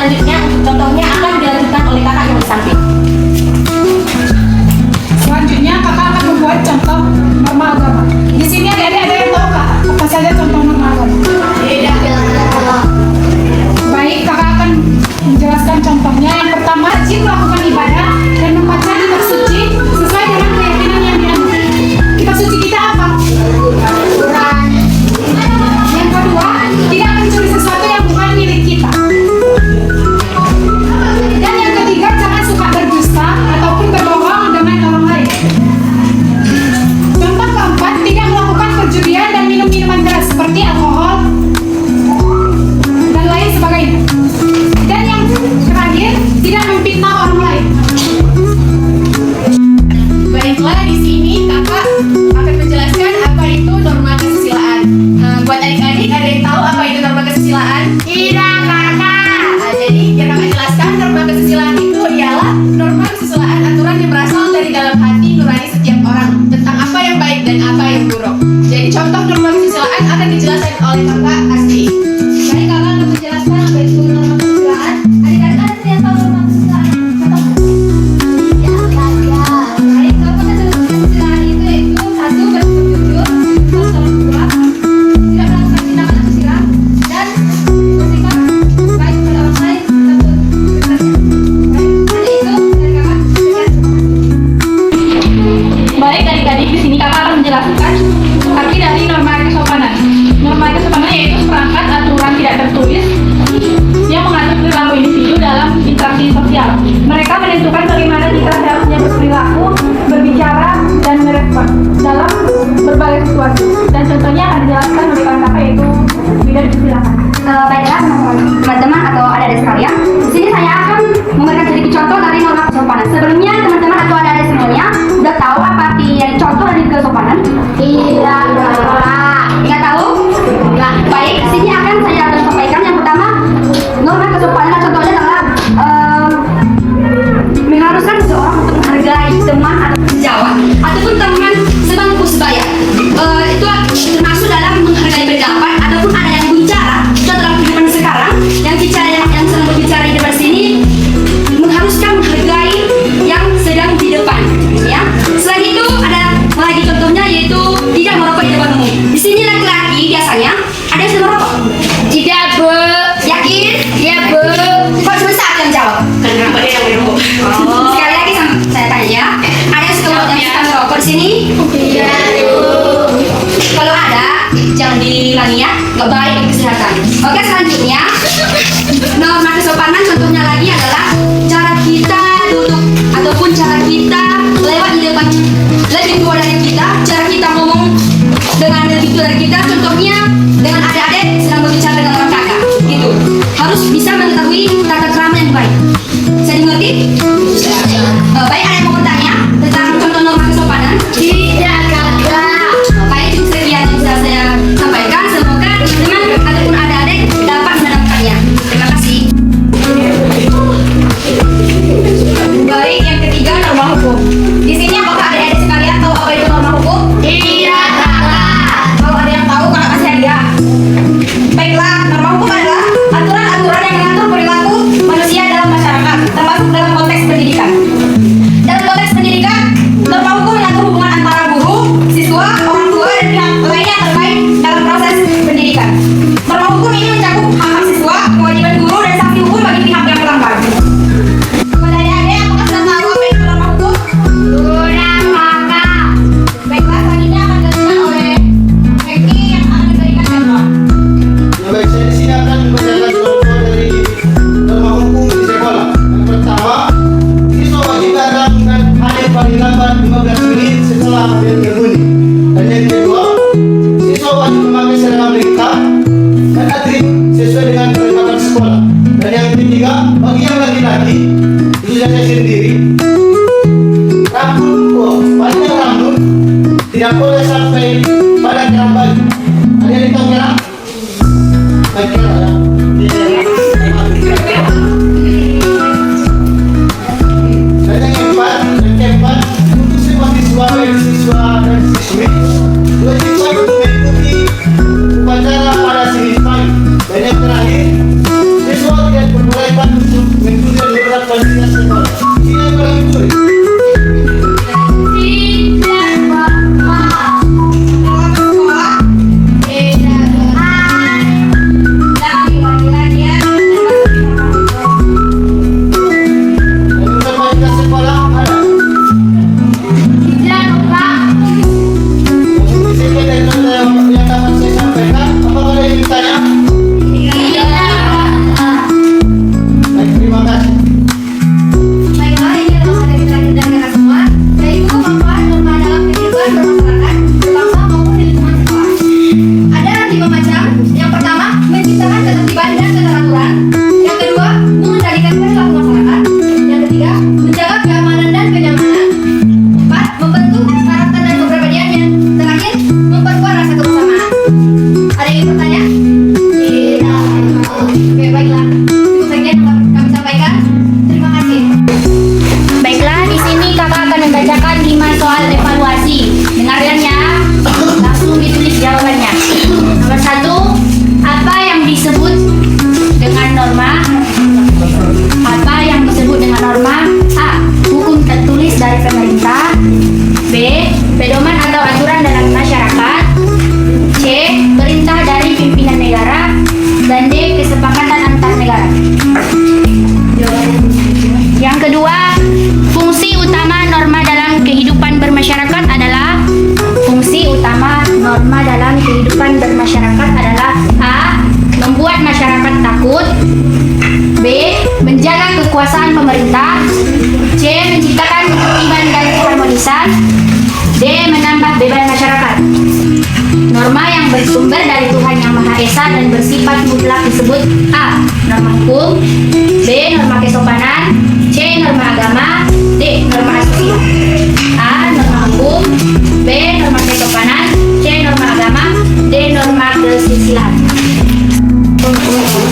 selanjutnya untuk contohnya akan dilanjutkan oleh kakak yang di samping. Selanjutnya kakak akan membuat contoh norma agama. Di sini ada yang tahu kak apa saja contoh norma agama? Tidak. Baik, kakak akan menjelaskan contohnya. Yang pertama, wajib melakukan ibadah dan membaca kitab suci sesuai dengan keyakinan yang dianut. Kitab suci kita apa? Quran. Yang kedua, tidak mencuri sesuatu yang bukan milik kita. Dan yang ketiga, jangan suka berdusta ataupun berbohong dengan orang lain. Contoh keempat, tidak melakukan perjudian dan minum minuman keras seperti alkohol dan lain sebagainya. Dan yang terakhir, tidak memfitnah orang lain. Baiklah, di sini kakak akan menjelaskan apa itu norma kesusilaan. Buat adik-adik, ada yang tahu apa itu norma kesusilaan? Tidak, kakak. Jadi, biar kakak jelaskan, norma kesusilaan itu ialah norma kesusilaan aturan yang berasal dari dalam hati nurani setiap orang tentang apa yang baik dan apa yang buruk. Jadi, contoh norma kesusilaan akan dijelaskan oleh kakak Asti. Baik, kakak akan menjelaskan apa itu norma kesusilaan. Adik-adik ada yang tahu norma kesusilaan? Ya, kakak. Baik, norma kesusilaan itu yaitu satu, bersikap jujur, dua, saling dua, tidak melakukan tindakan asusila, dan bersikap baik kepada orang lain, satu, sebenarnya. Baik, jadi itu dari kakak. Baik, adik-adik, di sini kakak akan menjelaskan arti dari norma kesopanan. Norma kesopanan yaitu seperangkat aturan tidak tertulis yang mengatur perilaku individu dalam interaksi sosial. Mereka menentukan bagaimana kita seharusnya berperilaku, berbicara, dan merespon dalam berbagai situasi. Dan contohnya akan dijelaskan oleh kakak yaitu Wida, silakan. Baiklah teman-teman atau adik-adik sekalian, di sini saya akan memberikan sedikit contoh dari norma kesopanan. Sebelumnya teman-teman atau adik-adik semuanya sudah tahu apa arti dari contoh dari kesopanan? Tidak, nggak tahu? Nah, baik, di sini akan saya sampaikan. Yang pertama, norma kesopanan contohnya adalah mengharuskan seseorang untuk menghargai teman atau sejawat ataupun teman sebangku sebaya. Itu termasuk dalam menghargai pendapat ataupun ada yang bicara dalam kehidupan sekarang yang sedang berbicara di depan sini mengharuskan menghargai yang sedang di depan, ya. Selain itu ada lagi contohnya yaitu tidak merokok di depan umum. Di sini laki-laki biasanya ada yang sedang merokok. Tidak, Bu. Yakin? Iya, Bu. Kok cuma satu yang jawab? Kenapa dia yang merokok? Sekali lagi saya tanya ya. Ada yang suka merokok di sini? Iya, Bu. Kalau ada, jangan diulangi ya. Nggak baik untuk kesehatan. Oke, selanjutnya norma kesopanan contohnya lagi adalah cara kita duduk ataupun cara kita lewat di depan lebih tua dari kita, cara kita ngomong dengan lebih tua dari kita. Contohnya dengan adik-adik sedang berbicara dengan orang kakak, gitu. Harus bisa mengetahui tata krama yang baik. Bisa dimengerti? Baik, ada yang mau bertanya tentang contoh norma kesopanan? Tidak, kakak. Baik, itu sekian yang bisa saya sampaikan. Semoga teman-teman ataupun adik-adik dapat mendapatkannya. Terima kasih. Baik, yang ketiga norma hukum. Di sini apakah adik-adik sekalian tahu apa itu norma hukum? Tidak, kakak. Kalau ada yang tahu, kakak kasih hadiah. Baiklah, norma hukum adalah aturan-aturan yang mengatur perilaku manusia dalam masyarakat, termasuk dalam konteks pendidikan. Dalam konteks pendidikan, norma hukum mengatur hubungan antara guru, siswa, orang tua, dan pihak lainnya terkait dalam proses pendidikan. Norma hukum ini mencakup hak-hak siswa, kewajiban guru, dan sanksi hukum bagi pihak yang melanggar. Kepada adik-adik, apakah sudah tahu apa itu norma hukum? Sudah, kakak. Baiklah, selanjutnya akan dijelaskan oleh Eki yang akan diberikan contoh. Ya baik, saya di sini akan membacakan contoh dari norma hukum di sekolah. Yang pertama, siswa wajib datang dan hadir paling lambat 15 menit setelah bel berbunyi. Dan yang kedua, siswa wajib memakai seragam lengkap dan atribut sesuai dengan peraturan sekolah. Dan yang ketiga, bagi yang laki-laki, itu saya sendiri, panjang rambut tidak boleh sampai pada kerang baju. Ada yang tahu kerang? Baik, kerang ya. Dan yang keempat, untuk semua siswa dan siswi, wajib mengikuti upacara pada Senin pagi. Dan yang terakhir, siswa tidak diperbolehkan Baiklah, ini adalah materi terakhir dari kita semua, yaitu manfaat norma dalam kehidupan bermasyarakat, berbangsa maupun di lingkungan sekolah. Ada 5 macam. Yang pertama, menciptakan ketertiban dan keteraturan. Yang kedua, mengendalikan perilaku masyarakat. Yang ketiga, menjaga keamanan dan kenyamanan. 4, membentuk karakter dan kepribadiannya. Terakhir, memperkuat rasa kebersamaan. Ada yang ingin bertanya? Tidak. Oke, baiklah. Cukup sekian yang kami sampaikan. Terima kasih. Baiklah, di sini kakak akan membacakan 5 soal evaluasi. Dengarkan ya, langsung ditulis jawabannya. Nomor 1, apa yang disebut dengan norma? Apa yang disebut dengan norma? A. Hukum tertulis dari pemerintah. B. Pedoman atau aturan dalam masyarakat. C. Perintah dari pimpinan negara. Dan D. Kesepakatan antar negara. Yang kedua, fungsi utama norma dalam kehidupan bermasyarakat adalah A. Membuat masyarakat takut. B. Menjaga kekuasaan pemerintah. C. Menciptakan ketertiban dan keharmonisan. D. Menambah beban masyarakat. Norma yang bersumber dari Tuhan Yang Maha Esa dan bersifat mutlak disebut A. Norma hukum. B. Norma kesopanan. C. Norma agama. D. Norma asusila. A. Norma hukum. B. Norma kesopanan. C. Norma agama. D. Norma kesusilaan.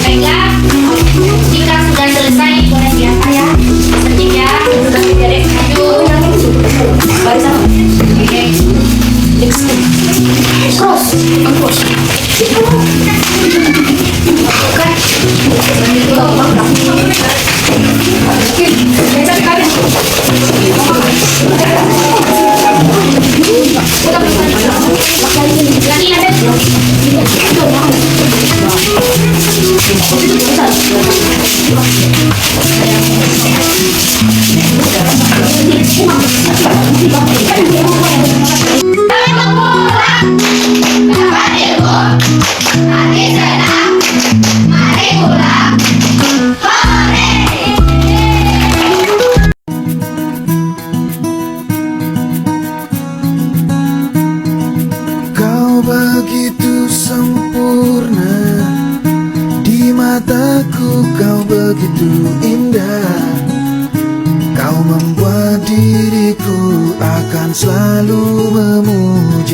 Baiklah, jika sudah selesai boleh diangkat ya. Selanjutnya sudah jadi maju. Barisan. Oke. Cross. Lagi ada. Kau begitu sempurna, di mataku kau begitu indah. Kau membuat diriku akan selalu memuji.